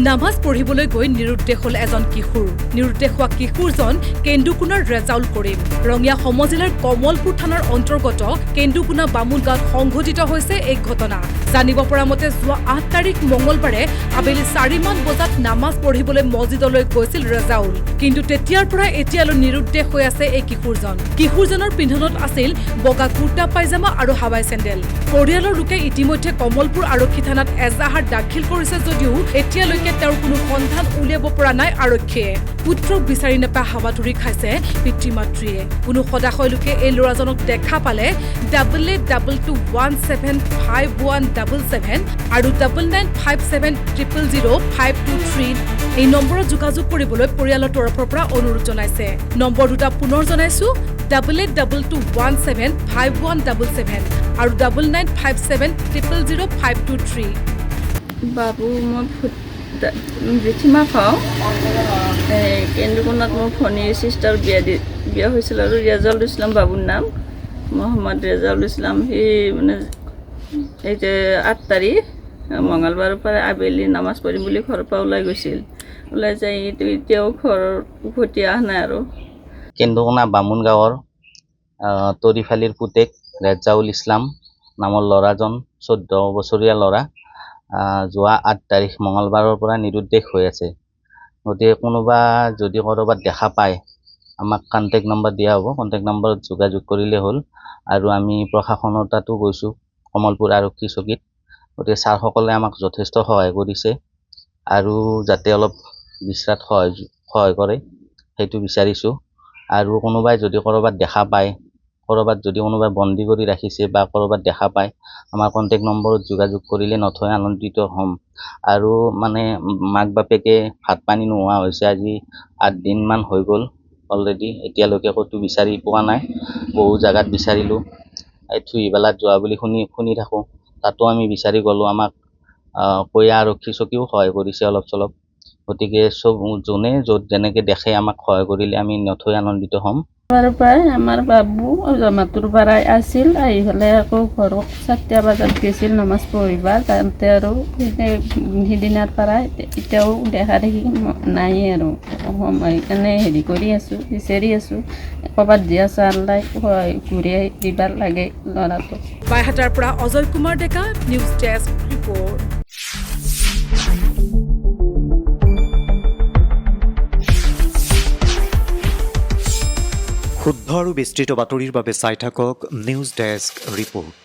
নামাজ পঢ়িবলৈ গৈ নিৰুদ্দেশ হল এজন কিশোৰ। নিৰুদ্দেশ হোৱা কিশোৰজন কেন্দুকুনাৰ ৰেজাউল কৰিম। ৰঙিয়া সমজিলাৰ কমলপুৰ থানাৰ অন্তৰ্গত কেন্দুকুনা বামুল গাঁৱত সংঘটিত হৈছে এই ঘটনা। জানিব পৰা মতে যোৱা 8 তাৰিখ মঙলবাৰে আবেলি 4 মান বজাত নামাজ পঢ়িবলৈ মছজিদলৈ গৈছিল ৰেজাউল। কিন্তু তেতিয়াৰ পৰা এতিয়ালৈ নিৰুদ্দেশ হৈ আছে এই কিশোৰজন। কিশোৰজনৰ পিন্ধনত আছিল বগা কুৰ্তা পায়জামা আৰু হাৱাই চেণ্ডেল। পৰিয়ালৰ লোকে ইতিমধ্যে কমলপুৰ আৰক্ষী থানাত এজাহাৰ দাখিল কৰিছে যদিও এতিয়ালৈকে তেওঁৰ কোনো সন্ধান উলিয়াব পৰা নাই আৰক্ষীয়ে। পুত্ৰক বিচাৰি নাপাই হাৱাধুৰি খাইছে পিতৃ মাতৃয়ে। কোনো সদাশয় লোকে এই ল'ৰাজনক দেখা পালে 8822175177 আৰু 9957000523 এই নম্বৰত যোগাযোগ কৰিবলৈ পৰিয়ালৰ তৰফৰ পৰা অনুৰোধ জনাইছে। নম্বৰ দুটা পুনৰ জনাইছো 8822175177 আৰু 9957000523। বাবু মই জেঠিমা খাওঁ কেন্দুকুনাত মোৰ ভনীৰ চিষ্টাৰ বিয়া হৈছিল আৰু ৰেজাউল ইছলাম বাবুৰ নাম মহম্মদ ৰেজাউল ইছলাম। সি মানে এই যে 8 তাৰিখ মঙলবাৰৰ পৰা আবেলি নামাজ পঢ়িম বুলি ঘৰৰ পৰা ওলাই গৈছিল। ওলাই যাই এতিয়াও ঘৰৰ উভতি অহা নাই আৰু। কেন্দুকুনা বামুন গাঁৱৰ তৰিফালিৰ পুতেক ৰেজাউল ইছলাম নামৰ ল'ৰাজন 14 বছৰীয়া ল'ৰা যোৱা 8 তাৰিখ মঙলবাৰৰ পৰা নিৰুদ্দেশ হৈ আছে। গতিকে কোনোবা যদি ক'ৰবাত দেখা পায় আমাক কণ্টেক্ট নম্বৰ দিয়া হ'ব, কণ্টেক্ট নম্বৰত যোগাযোগ কৰিলে হ'ল। আৰু আমি প্ৰশাসনৰ তাতো গৈছোঁ, কমলপুৰ আৰক্ষী চকীত। গতিকে ছাৰসকলে আমাক যথেষ্ট সহায় কৰিছে আৰু যাতে অলপ বিচৰাত সহায় কৰে সেইটো বিচাৰিছোঁ। আৰু কোনোবাই যদি ক'ৰবাত দেখা পায়, ক'ৰবাত যদি কোনোবাই বন্দী কৰি ৰাখিছে বা ক'ৰবাত দেখা পায় আমাৰ কণ্টেক্ট নম্বৰত যোগাযোগ কৰিলে নথৈ আনন্দিত হ'ম। আৰু মানে মাক বাপেকে ভাত পানী নোহোৱা হৈছে আজি 8 দিনমান হৈ গ'ল অলৰেডি। এতিয়ালৈকে ক'তো বিচাৰি পোৱা নাই। বহু জেগাত বিচাৰিলোঁ, এই থুহিবেলাত যোৱা বুলি শুনি থাকোঁ, তাতো আমি বিচাৰি গ'লোঁ। আমাক কয়া আৰক্ষী চকীও সহায় কৰিছে অলপ চলপ। গতিকে চব যোনে য'ত যেনেকৈ দেখে আমাক সহায় কৰিলে আমি নথৈ আনন্দিত হ'ম। আমাৰ বাবু জমাটোৰ পৰাই আছিল, আহি পেলাই আকৌ ঘৰত 4টা বজাত গৈছিল নামাজ পঢ়িবা। তাতে আৰু সিদিনাৰ পৰা এতিয়াও দেখা দেখি নাই আৰু। সেইকাৰণে হেৰি কৰি আছোঁ, বিচাৰি আছোঁ ক'ৰবাত দিয়া চালাই ঘূৰিয়াই দিবাৰ লাগে ল'ৰাটোক। বাইহাটাৰ পৰা Ajay Kumar Deka, news desk report. শুদ্ধ আৰু বিস্তৃত বাতৰিৰ বাবে চাই থাকক নিউজ ডেস্ক ৰিপৰ্ট।